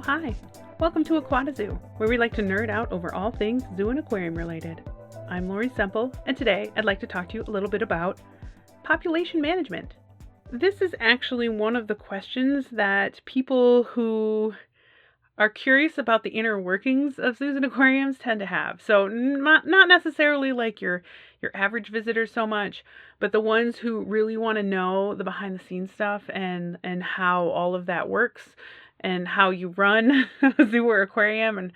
Oh, hi. Welcome to Aquatazoo, where we like to nerd out over all things zoo and aquarium related. I'm l.semple, and today I'd like to talk to you a little bit about population management. This is actually one of the questions that people who are curious about the inner workings of zoos and aquariums tend to have. So not necessarily like your average visitor so much, but the ones who really want to know the behind the scenes stuff and how all of that works and how you run a zoo or aquarium, and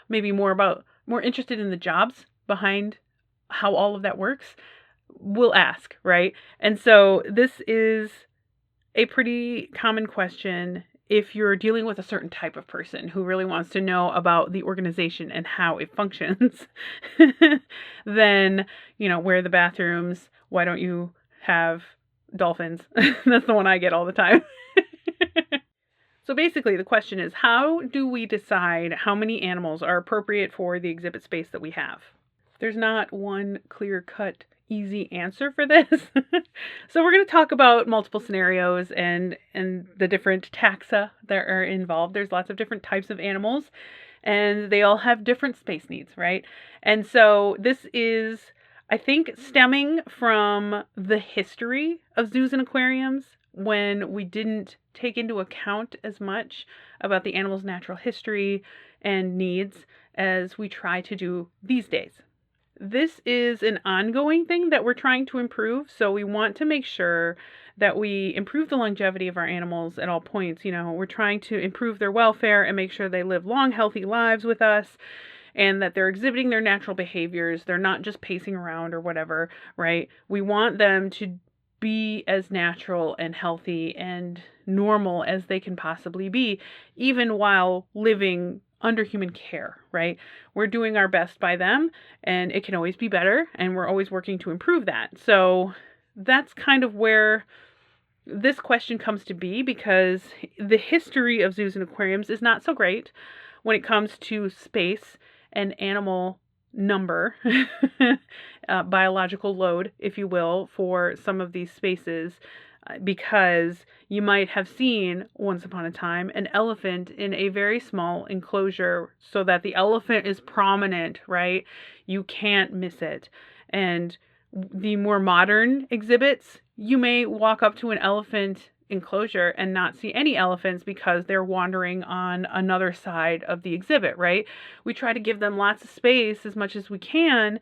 maybe more interested in the jobs behind how all of that works, will ask, right? And so this is a pretty common question if you're dealing with a certain type of person who really wants to know about the organization and how it functions. Then, where are the bathrooms? Why don't you have dolphins? That's the one I get all the time. So basically the question is, how do we decide how many animals are appropriate for the exhibit space that we have? There's not one clear-cut, easy answer for this. So we're going to talk about multiple scenarios and the different taxa that are involved. There's lots of different types of animals, and they all have different space needs, right? And so this is, I think, stemming from the history of zoos and aquariums, when we didn't take into account as much about the animal's natural history and needs as we try to do these days. This is an ongoing thing that we're trying to improve, so we want to make sure that we improve the longevity of our animals at all points. We're trying to improve their welfare and make sure they live long, healthy lives with us, and that they're exhibiting their natural behaviors. They're not just pacing around or whatever, right? We want them to be as natural and healthy and normal as they can possibly be, even while living under human care, right? We're doing our best by them, and it can always be better, and we're always working to improve that. So that's kind of where this question comes to be, because the history of zoos and aquariums is not so great when it comes to space and animal number, biological load, if you will, for some of these spaces, because you might have seen once upon a time an elephant in a very small enclosure so that the elephant is prominent, right? You can't miss it. And the more modern exhibits, you may walk up to an elephant enclosure and not see any elephants because they're wandering on another side of the exhibit, right? We try to give them lots of space as much as we can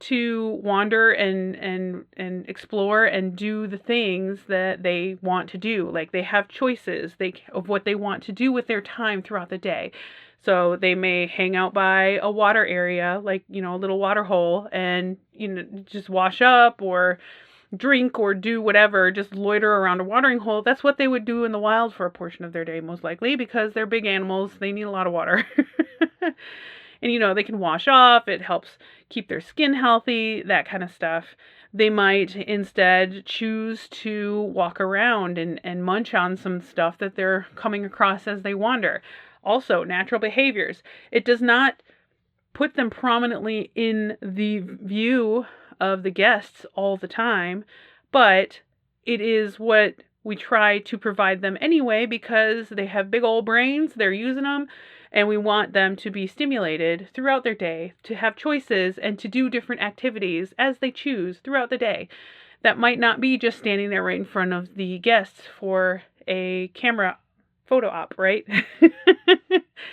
to wander and explore and do the things that they want to do. Like, they have choices of what they want to do with their time throughout the day. So they may hang out by a water area, like, a little water hole, and, just wash up or drink or do whatever, just loiter around a watering hole. That's what they would do in the wild for a portion of their day, most likely, because they're big animals. They need a lot of water. And, they can wash off. It helps keep their skin healthy, that kind of stuff. They might instead choose to walk around and munch on some stuff that they're coming across as they wander. Also, natural behaviors. It does not put them prominently in the view of the guests all the time, but it is what we try to provide them anyway, because they have big old brains, they're using them, and we want them to be stimulated throughout their day, to have choices and to do different activities as they choose throughout the day. That might not be just standing there right in front of the guests for a camera photo op, right?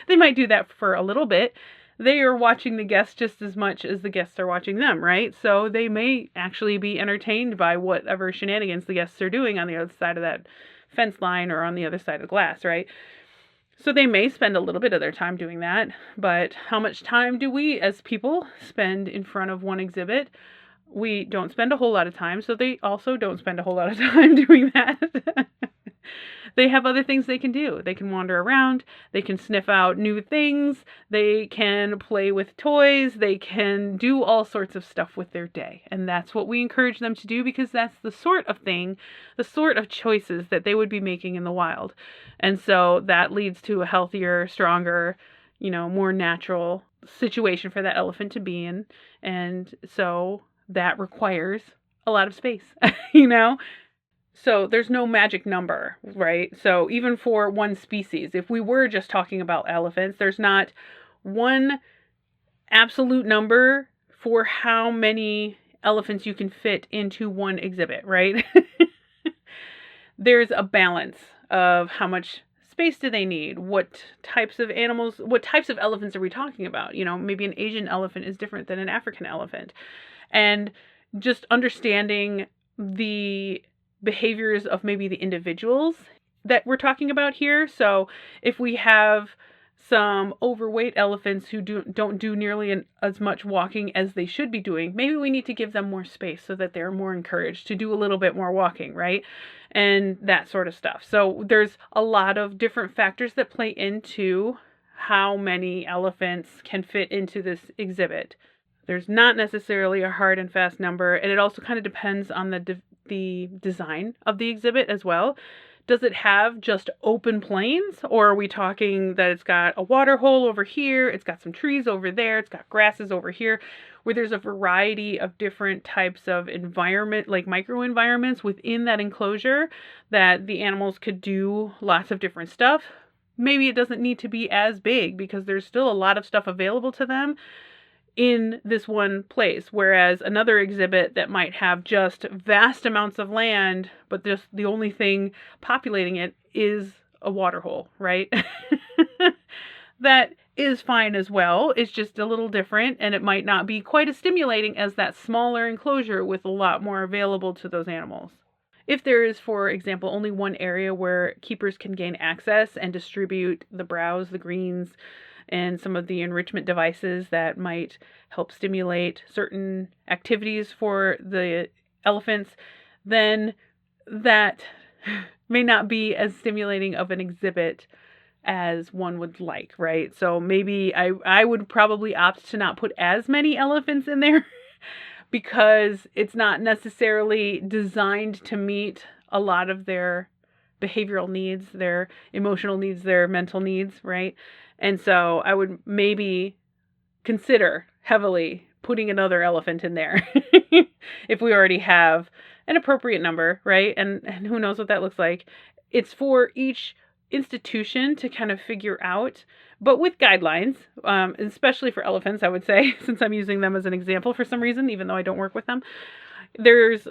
They might do that for a little bit. They are watching the guests just as much as the guests are watching them, right? So they may actually be entertained by whatever shenanigans the guests are doing on the other side of that fence line or on the other side of the glass, right? So they may spend a little bit of their time doing that, but how much time do we as people spend in front of one exhibit? We don't spend a whole lot of time, so they also don't spend a whole lot of time doing that. They have other things they can do. They can wander around, they can sniff out new things, they can play with toys, they can do all sorts of stuff with their day. And that's what we encourage them to do, because that's the sort of thing, the sort of choices that they would be making in the wild. And so that leads to a healthier, stronger, more natural situation for that elephant to be in. And so that requires a lot of space, So there's no magic number, right? So even for one species, if we were just talking about elephants, there's not one absolute number for how many elephants you can fit into one exhibit, right? There's a balance of how much space do they need? What types of animals, what types of elephants are we talking about? Maybe an Asian elephant is different than an African elephant. And just understanding the behaviors of maybe the individuals that we're talking about here. So if we have some overweight elephants who don't do nearly as much walking as they should be doing, maybe we need to give them more space so that they're more encouraged to do a little bit more walking, right? And that sort of stuff. So there's a lot of different factors that play into how many elephants can fit into this exhibit. There's not necessarily a hard and fast number, and it also kind of depends on the design of the exhibit as well. Does it have just open plains, or are we talking that it's got a water hole over here, it's got some trees over there, it's got grasses over here, where there's a variety of different types of environment, like microenvironments within that enclosure that the animals could do lots of different stuff? Maybe it doesn't need to be as big because there's still a lot of stuff available to them in this one place, whereas another exhibit that might have just vast amounts of land, but just the only thing populating it is a water hole, right? That is fine as well. It's just a little different, and it might not be quite as stimulating as that smaller enclosure with a lot more available to those animals. If there is, for example, only one area where keepers can gain access and distribute the browse, the greens, and some of the enrichment devices that might help stimulate certain activities for the elephants, then that may not be as stimulating of an exhibit as one would like, right? So maybe I would probably opt to not put as many elephants in there because it's not necessarily designed to meet a lot of their behavioral needs, their emotional needs, their mental needs, right? And so I would maybe consider heavily putting another elephant in there if we already have an appropriate number, right? And who knows what that looks like. It's for each institution to kind of figure out, but with guidelines, especially for elephants, I would say, since I'm using them as an example for some reason, even though I don't work with them. There's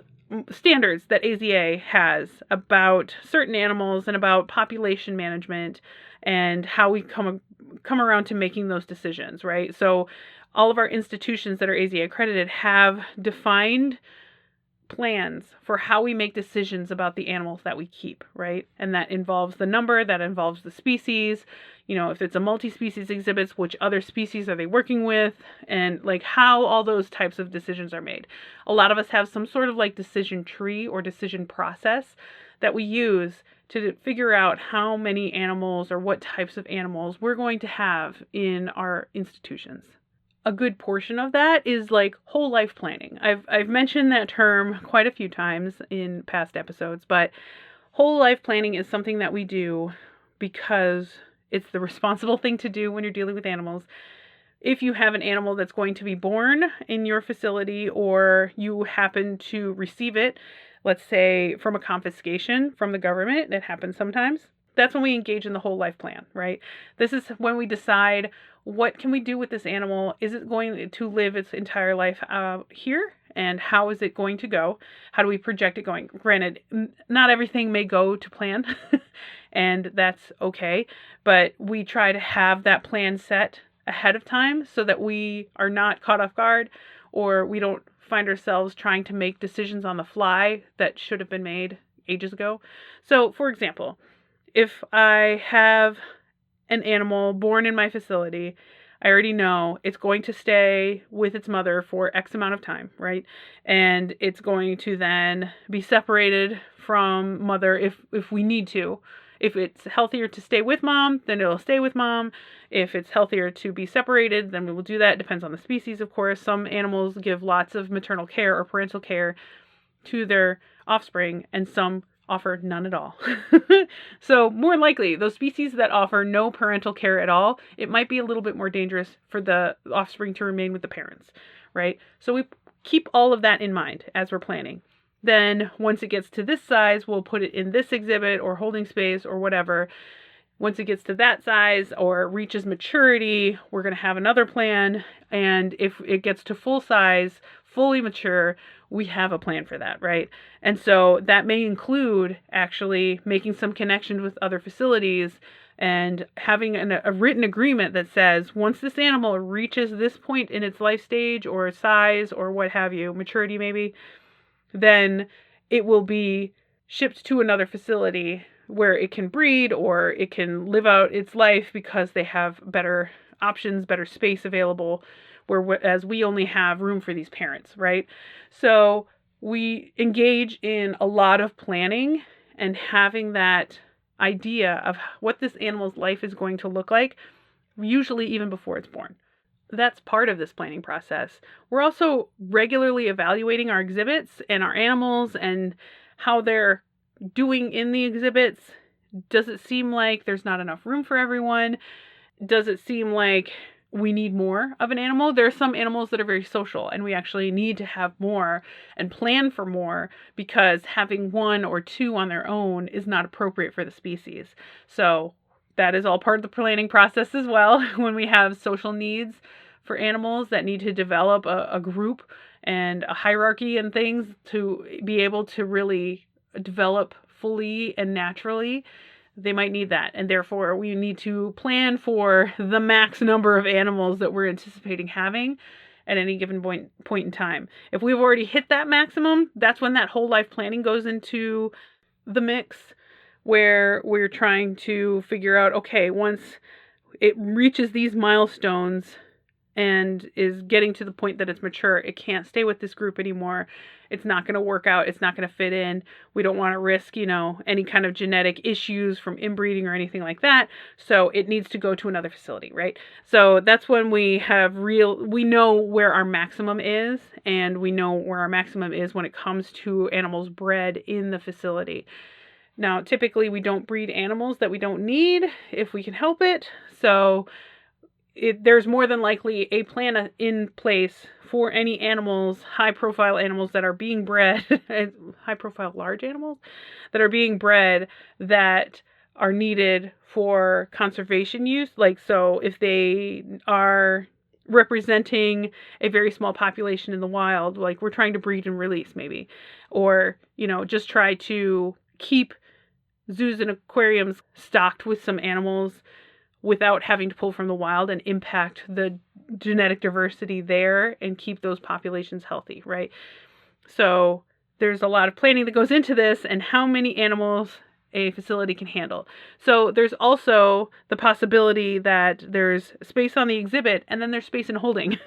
standards that AZA has about certain animals and about population management and how we come around to making those decisions, right? So all of our institutions that are AZA accredited have defined plans for how we make decisions about the animals that we keep, right? And that involves the number, that involves the species, if it's a multi-species exhibits, which other species are they working with, and like how all those types of decisions are made. A lot of us have some sort of like decision tree or decision process that we use to figure out how many animals or what types of animals we're going to have in our institutions. A good portion of that is like whole life planning. I've mentioned that term quite a few times in past episodes, but whole life planning is something that we do because it's the responsible thing to do when you're dealing with animals. If you have an animal that's going to be born in your facility or you happen to receive it, let's say from a confiscation from the government, it happens sometimes. That's when we engage in the whole life plan, right? This is when we decide, what can we do with this animal? Is it going to live its entire life out here? And how is it going to go? How do we project it going? Granted, not everything may go to plan, and that's okay. But we try to have that plan set ahead of time so that we are not caught off guard, or we don't find ourselves trying to make decisions on the fly that should have been made ages ago. So, for example, if I have an animal born in my facility, I already know it's going to stay with its mother for X amount of time, right? And it's going to then be separated from mother if we need to. If it's healthier to stay with mom, then it'll stay with mom. If it's healthier to be separated, then we will do that. It depends on the species, of course. Some animals give lots of maternal care or parental care to their offspring, and some offer none at all. So more likely, those species that offer no parental care at all, it might be a little bit more dangerous for the offspring to remain with the parents, right? So we keep all of that in mind as we're planning. Then once it gets to this size, we'll put it in this exhibit or holding space or whatever. Once it gets to that size or reaches maturity, we're going to have another plan. And if it gets to full size, fully mature, we have a plan for that, right? And so that may include actually making some connections with other facilities and having a written agreement that says once this animal reaches this point in its life stage or size or what have you, maturity maybe, then it will be shipped to another facility where it can breed or it can live out its life because they have better options, better space available, whereas we only have room for these parents, right? So we engage in a lot of planning and having that idea of what this animal's life is going to look like, usually even before it's born. That's part of this planning process. We're also regularly evaluating our exhibits and our animals and how they're doing in the exhibits. Does it seem like there's not enough room for everyone? Does it seem like we need more of an animal? There are some animals that are very social and we actually need to have more and plan for more because having one or two on their own is not appropriate for the species. So that is all part of the planning process as well. When we have social needs for animals that need to develop a group and a hierarchy and things to be able to really develop fully and naturally, they might need that. And therefore, we need to plan for the max number of animals that we're anticipating having at any given point in time. If we've already hit that maximum, that's when that whole life planning goes into the mix, where we're trying to figure out, okay, once it reaches these milestones and is getting to the point that it's mature, it can't stay with this group anymore. It's not going to work out. It's not going to fit in. We don't want to risk, any kind of genetic issues from inbreeding or anything like that. So it needs to go to another facility, right? So that's when we know where our maximum is, and we know where our maximum is when it comes to animals bred in the facility. Now, typically we don't breed animals that we don't need if we can help it. So there's more than likely a plan in place for any animals, high-profile animals that are being bred, high-profile large animals that are being bred that are needed for conservation use. Like, so if they are representing a very small population in the wild, like we're trying to breed and release maybe, or, just try to keep zoos and aquariums stocked with some animals without having to pull from the wild and impact the genetic diversity there and keep those populations healthy, right? So there's a lot of planning that goes into this and how many animals a facility can handle. So there's also the possibility that there's space on the exhibit and then there's space in holding.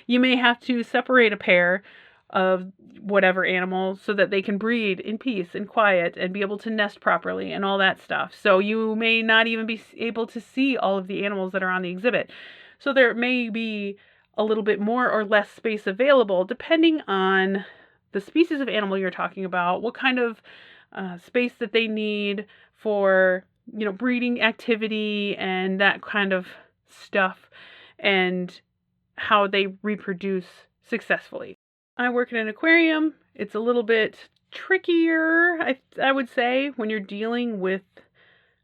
You may have to separate a pair of whatever animal so that they can breed in peace and quiet and be able to nest properly and all that stuff. So you may not even be able to see all of the animals that are on the exhibit. So there may be a little bit more or less space available depending on the species of animal you're talking about, what kind of space that they need for, breeding activity and that kind of stuff, and how they reproduce successfully. I work in an aquarium. It's a little bit trickier, I would say, when you're dealing with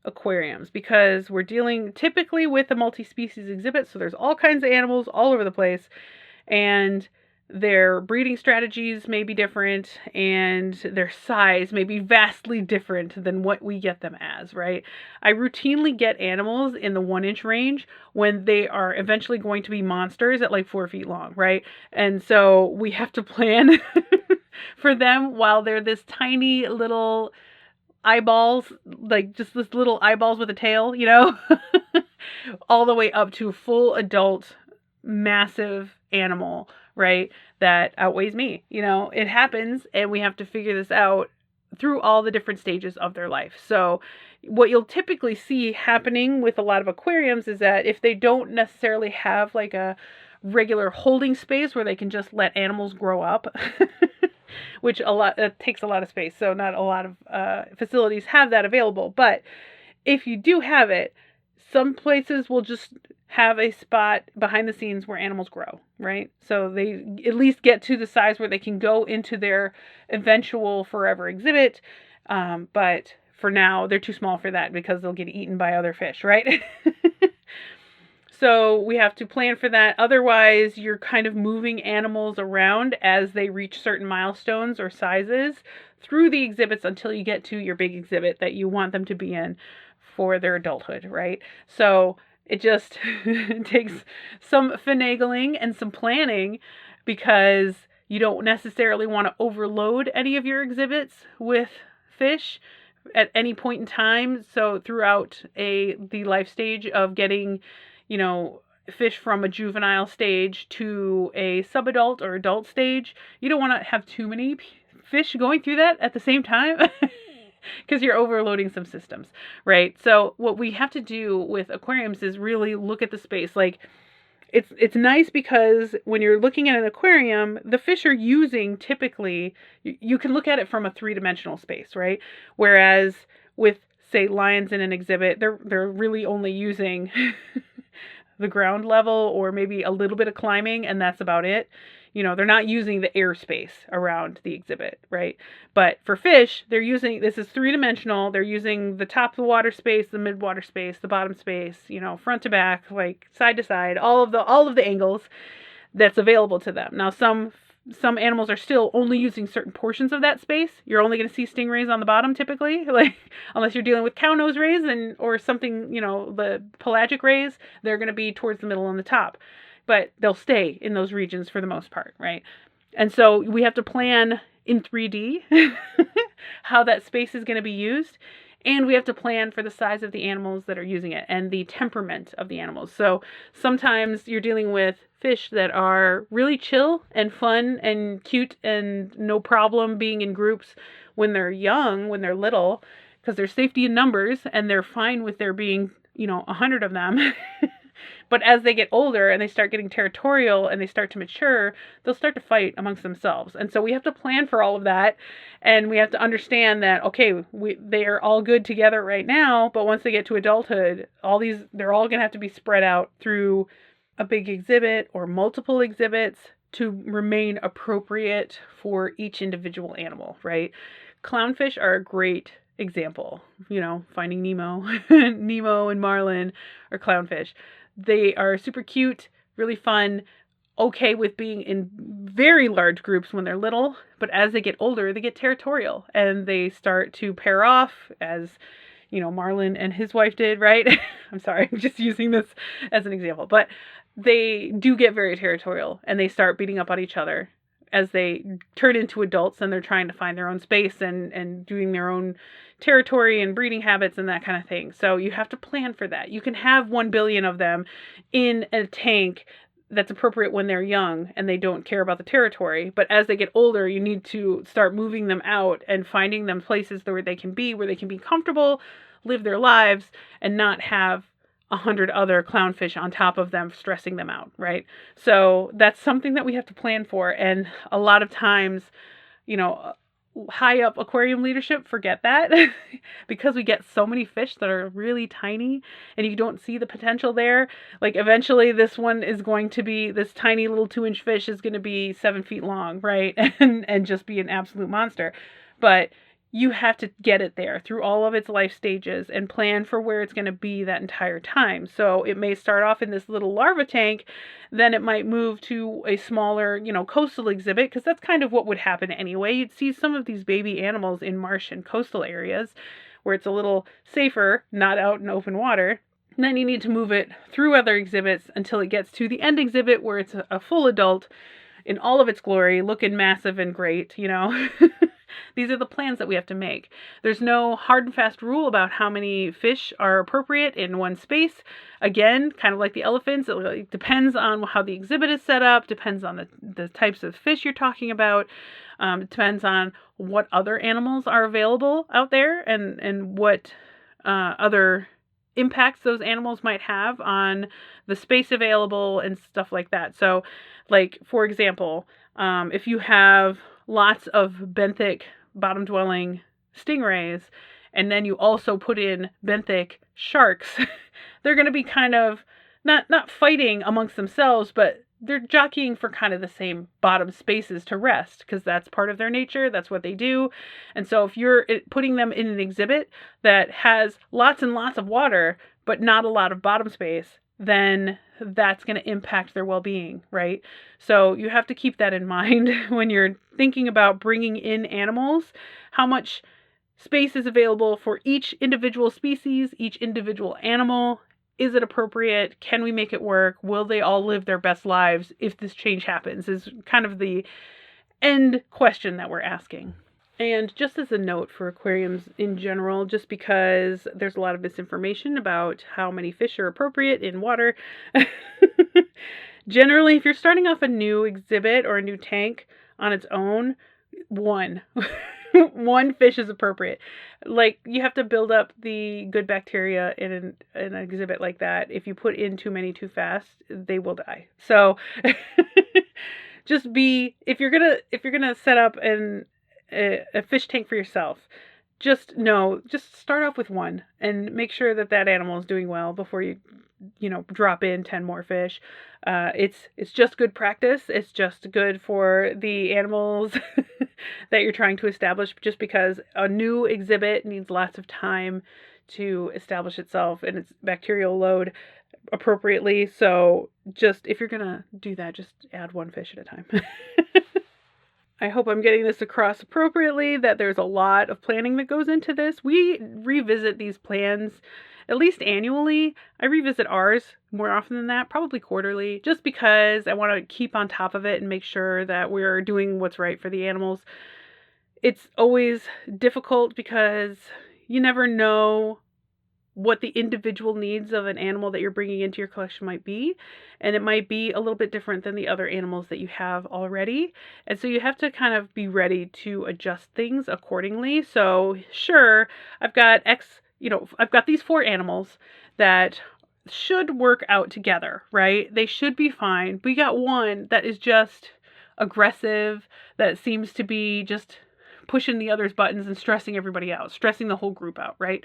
aquariums, because we're dealing typically with a multi-species exhibit. So there's all kinds of animals all over the place, and their breeding strategies may be different, and their size may be vastly different than what we get them as, right? I routinely get animals in the 1-inch range when they are eventually going to be monsters at like 4 feet long, right? And so we have to plan for them while they're this tiny little eyeballs, like just this little eyeballs with a tail, all the way up to full adult, massive animal, right? That outweighs me. It happens, and we have to figure this out through all the different stages of their life. So what you'll typically see happening with a lot of aquariums is that if they don't necessarily have like a regular holding space where they can just let animals grow up, which takes a lot of space. So not a lot of facilities have that available. But if you do have it, some places will just have a spot behind the scenes where animals grow, right? So they at least get to the size where they can go into their eventual forever exhibit. But for now, they're too small for that because they'll get eaten by other fish, right? So we have to plan for that. Otherwise, you're kind of moving animals around as they reach certain milestones or sizes through the exhibits until you get to your big exhibit that you want them to be in for their adulthood, right? So it just takes some finagling and some planning because you don't necessarily want to overload any of your exhibits with fish at any point in time. So throughout the life stage of getting, fish from a juvenile stage to a subadult or adult stage, you don't want to have too many fish going through that at the same time because you're overloading some systems, right? So what we have to do with aquariums is really look at the space. Like it's nice because when you're looking at an aquarium, the fish are using typically, you can look at it from a three-dimensional space, right? Whereas with, say, lions in an exhibit, they're really only using the ground level or maybe a little bit of climbing, and that's about it. They're not using the airspace around the exhibit, right? But for fish, this is three-dimensional. They're using the top of the water space, the mid-water space, the bottom space, front to back, like side to side, all of the angles that's available to them. Now, some animals are still only using certain portions of that space. You're only going to see stingrays on the bottom typically, like unless you're dealing with cow nose rays or something, the pelagic rays, they're going to be towards the middle and the top. But they'll stay in those regions for the most part, right? And so we have to plan in 3D how that space is going to be used. And we have to plan for the size of the animals that are using it and the temperament of the animals. So sometimes you're dealing with fish that are really chill and fun and cute and no problem being in groups when they're young, when they're little, because there's safety in numbers and they're fine with there being, 100 of them. But as they get older and they start getting territorial and they start to mature, they'll start to fight amongst themselves. And so we have to plan for all of that. And we have to understand that, okay, they are all good together right now, but once they get to adulthood, they're all going to have to be spread out through a big exhibit or multiple exhibits to remain appropriate for each individual animal, right? Clownfish are a great example. Finding Nemo, Nemo and Marlin are clownfish. They are super cute, really fun, okay with being in very large groups when they're little, but as they get older, they get territorial and they start to pair off as, Marlin and his wife did, right? I'm sorry, I'm just using this as an example, but they do get very territorial and they start beating up on each other as they turn into adults and they're trying to find their own space and doing their own territory and breeding habits and that kind of thing. So you have to plan for that. You can have 1 billion of them in a tank that's appropriate when they're young and they don't care about the territory. But as they get older, you need to start moving them out and finding them places where they can be comfortable, live their lives, and not have 100 other clownfish on top of them stressing them out, right? So that's something that we have to plan for. And a lot of times, high up aquarium leadership forget that because we get so many fish that are really tiny and you don't see the potential there. Like eventually this tiny little 2-inch fish is going to be 7 feet long, right? And just be an absolute monster. But you have to get it there through all of its life stages and plan for where it's going to be that entire time. So it may start off in this little larva tank, then it might move to a smaller, coastal exhibit, because that's kind of what would happen anyway. You'd see some of these baby animals in marsh and coastal areas where it's a little safer, not out in open water. And then you need to move it through other exhibits until it gets to the end exhibit where it's a full adult in all of its glory, looking massive and great, These are the plans that we have to make. There's no hard and fast rule about how many fish are appropriate in one space. Again, kind of like the elephants, it depends on how the exhibit is set up, depends on the types of fish you're talking about, it depends on what other animals are available out there and what other impacts those animals might have on the space available and stuff like that. So, like, for example, if you have lots of benthic bottom-dwelling stingrays, and then you also put in benthic sharks, they're going to be kind of not fighting amongst themselves, but they're jockeying for kind of the same bottom spaces to rest, because that's part of their nature. That's what they do. And so if you're putting them in an exhibit that has lots and lots of water, but not a lot of bottom space, then that's going to impact their well-being, right? So you have to keep that in mind when you're thinking about bringing in animals, how much space is available for each individual species, each individual animal. Is it appropriate? Can we make it work? Will they all live their best lives if this change happens? Is kind of the end question that we're asking. And just as a note for aquariums in general, just because there's a lot of misinformation about how many fish are appropriate in water, generally, if you're starting off a new exhibit or a new tank on its own, one fish is appropriate. Like, you have to build up the good bacteria in an exhibit like that. If you put in too many too fast, they will die. So just if you're gonna set up a fish tank for yourself, just start off with one and make sure that animal is doing well before you drop in 10 more fish. It's just good practice. It's just good for the animals that you're trying to establish, just because a new exhibit needs lots of time to establish itself and its bacterial load appropriately. So just, if you're gonna do that, just add one fish at a time. I hope I'm getting this across appropriately, that there's a lot of planning that goes into this. We revisit these plans at least annually. I revisit ours more often than that, probably quarterly, just because I want to keep on top of it and make sure that we're doing what's right for the animals. It's always difficult because you never know what the individual needs of an animal that you're bringing into your collection might be. And it might be a little bit different than the other animals that you have already. And so you have to kind of be ready to adjust things accordingly. So sure, I've got these 4 animals that should work out together, right? They should be fine. We got one that is just aggressive, that seems to be just pushing the others' buttons and stressing everybody out, stressing the whole group out, right?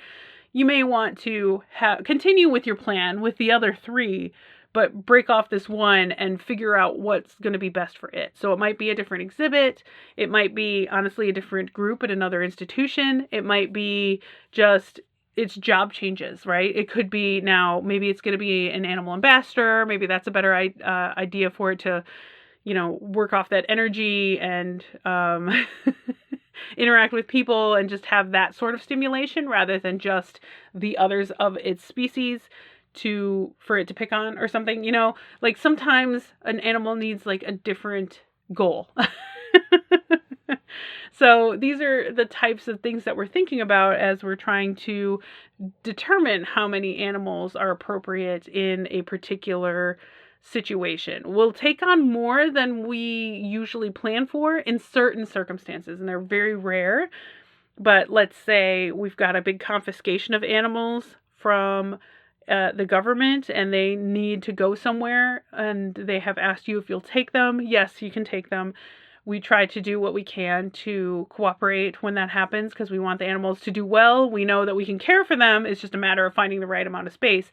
You may want to continue with your plan with the other 3, but break off this one and figure out what's going to be best for it. So it might be a different exhibit. It might be, honestly, a different group at another institution. It might be just its job changes, right? It could be now, maybe it's going to be an animal ambassador. Maybe that's a better idea for it to, work off that energy and interact with people and just have that sort of stimulation rather than just the others of its species for it to pick on or something. Like sometimes an animal needs like a different goal. So these are the types of things that we're thinking about as we're trying to determine how many animals are appropriate in a particular situation. We'll take on more than we usually plan for in certain circumstances, and they're very rare. But let's say we've got a big confiscation of animals from the government, and they need to go somewhere, and they have asked you if you'll take them. Yes, you can take them. We try to do what we can to cooperate when that happens, because we want the animals to do well. We know that we can care for them. It's just a matter of finding the right amount of space.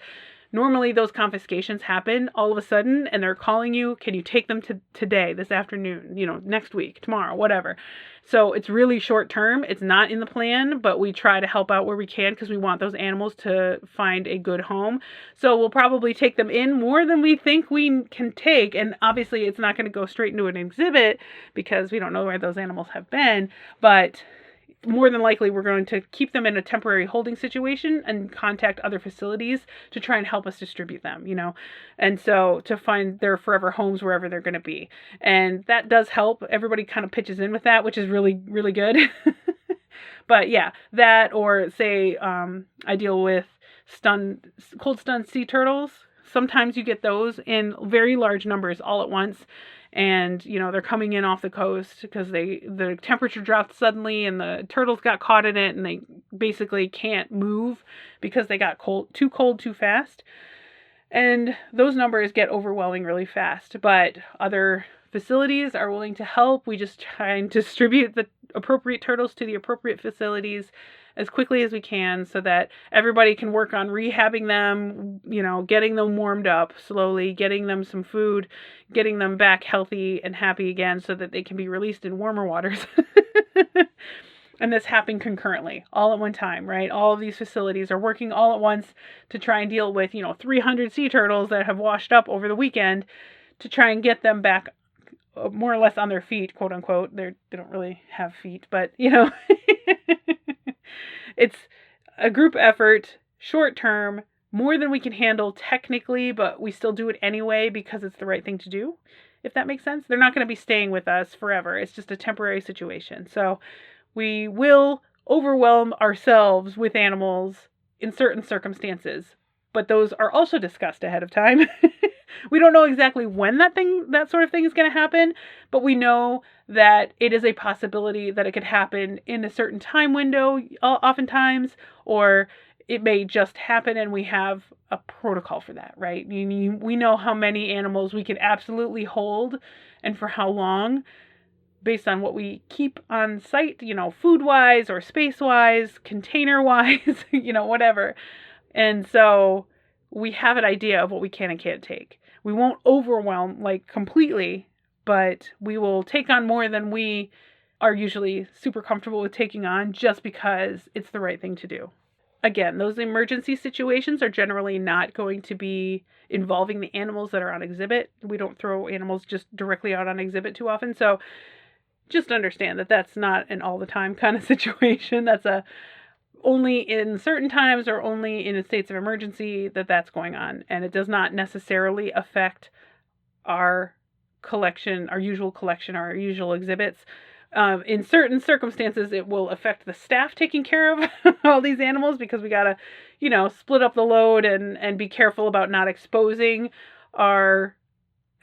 Normally those confiscations happen all of a sudden, and they're calling you, can you take them today, this afternoon, next week, tomorrow, whatever. So it's really short term. It's not in the plan, but we try to help out where we can because we want those animals to find a good home. So we'll probably take them in more than we think we can take. And obviously it's not going to go straight into an exhibit because we don't know where those animals have been, but more than likely we're going to keep them in a temporary holding situation and contact other facilities to try and help us distribute them, and so to find their forever homes wherever they're going to be. And that does help. Everybody kind of pitches in with that, which is really, really good. But yeah, that, or say I deal with cold stunned sea turtles. Sometimes you get those in very large numbers all at once. And, they're coming in off the coast because the temperature dropped suddenly and the turtles got caught in it and they basically can't move because they got too cold too fast. And those numbers get overwhelming really fast. But other facilities are willing to help. We just try and distribute the appropriate turtles to the appropriate facilities as quickly as we can so that everybody can work on rehabbing them, getting them warmed up slowly, getting them some food, getting them back healthy and happy again so that they can be released in warmer waters. And this happened concurrently, all at one time, right? All of these facilities are working all at once to try and deal with, 300 sea turtles that have washed up over the weekend to try and get them back more or less on their feet, quote unquote. They don't really have feet, but, it's a group effort, short term, more than we can handle technically, but we still do it anyway because it's the right thing to do, if that makes sense. They're not going to be staying with us forever. It's just a temporary situation. So we will overwhelm ourselves with animals in certain circumstances, but those are also discussed ahead of time. We don't know exactly when that sort of thing is going to happen, but we know that it is a possibility that it could happen in a certain time window, oftentimes, or it may just happen and we have a protocol for that, right? We know how many animals we can absolutely hold and for how long, based on what we keep on site, food-wise or space-wise, container-wise, whatever. And so we have an idea of what we can and can't take. We won't overwhelm completely, but we will take on more than we are usually super comfortable with taking on just because it's the right thing to do. Again, those emergency situations are generally not going to be involving the animals that are on exhibit. We don't throw animals just directly out on exhibit too often. So just understand that that's not an all the time kind of situation. That's only in certain times or only in states of emergency that's going on. And it does not necessarily affect our collection, our usual collection, our usual exhibits. In certain circumstances, it will affect the staff taking care of all these animals because we got to, split up the load and be careful about not exposing our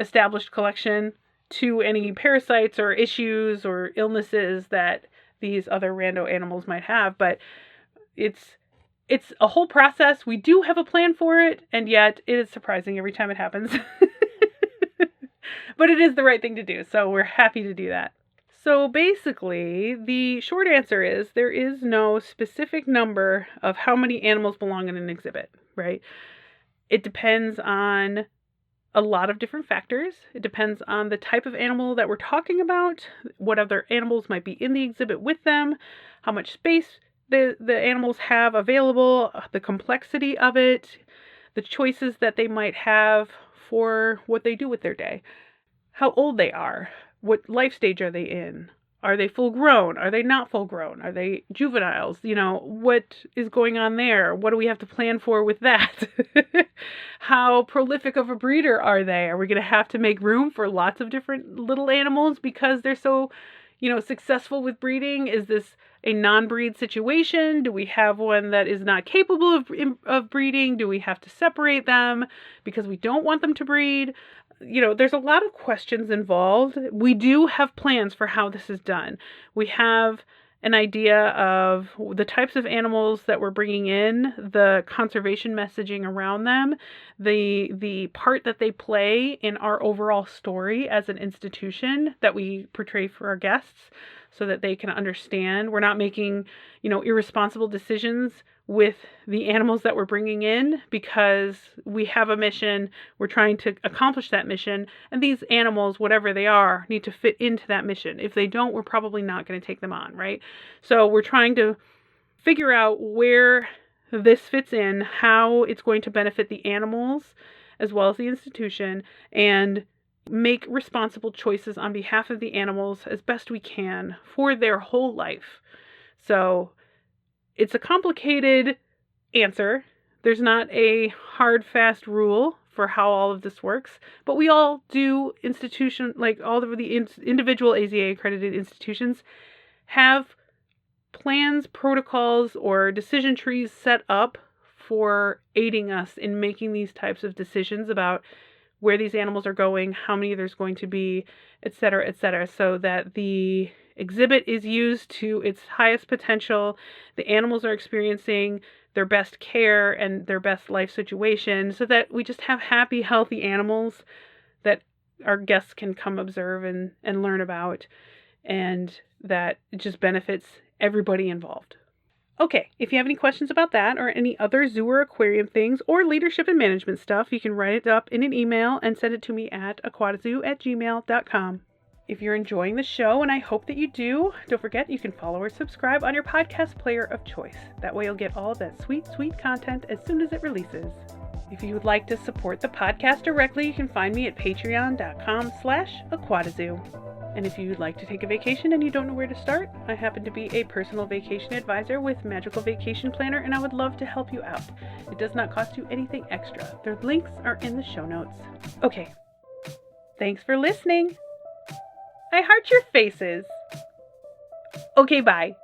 established collection to any parasites or issues or illnesses that these other rando animals might have. But it's a whole process. We do have a plan for it, and yet it is surprising every time it happens. But it is the right thing to do, so we're happy to do that. So basically, the short answer is there is no specific number of how many animals belong in an exhibit, right? It depends on a lot of different factors. It depends on the type of animal that we're talking about, what other animals might be in the exhibit with them, how much space the animals have available, the complexity of it, the choices that they might have for what they do with their day, how old they are, what life stage are they in, are they full grown, are they not full grown, are they juveniles, what is going on there, what do we have to plan for with that, how prolific of a breeder are they, are we going to have to make room for lots of different little animals because they're so successful with breeding? Is this a non-breed situation? Do we have one that is not capable of breeding? Do we have to separate them because we don't want them to breed? There's a lot of questions involved. We do have plans for how this is done. We have an idea of the types of animals that we're bringing in, the conservation messaging around them, the part that they play in our overall story as an institution that we portray for our guests so that they can understand. We're not making, irresponsible decisions with the animals that we're bringing in because we have a mission. We're trying to accomplish that mission. And these animals, whatever they are, need to fit into that mission. If they don't, we're probably not going to take them on, right? So we're trying to figure out where this fits in, how it's going to benefit the animals as well as the institution, and make responsible choices on behalf of the animals as best we can for their whole life. So it's a complicated answer. There's not a hard, fast rule for how all of this works, but we all do all of the individual AZA accredited institutions have plans, protocols, or decision trees set up for aiding us in making these types of decisions about where these animals are going, how many there's going to be, etc., so that the exhibit is used to its highest potential, the animals are experiencing their best care and their best life situation, so that we just have happy, healthy animals that our guests can come observe and learn about, and that it just benefits everybody involved. Okay, if you have any questions about that or any other zoo or aquarium things or leadership and management stuff, you can write it up in an email and send it to me at aquatazoo@gmail.com. If you're enjoying the show, and I hope that you do, don't forget you can follow or subscribe on your podcast player of choice. That way you'll get all of that sweet, sweet content as soon as it releases. If you would like to support the podcast directly, you can find me at patreon.com/aquatazoo. And if you'd like to take a vacation and you don't know where to start, I happen to be a personal vacation advisor with Magical Vacation Planner, and I would love to help you out. It does not cost you anything extra. Their links are in the show notes. Okay. Thanks for listening. I heart your faces. Okay, bye.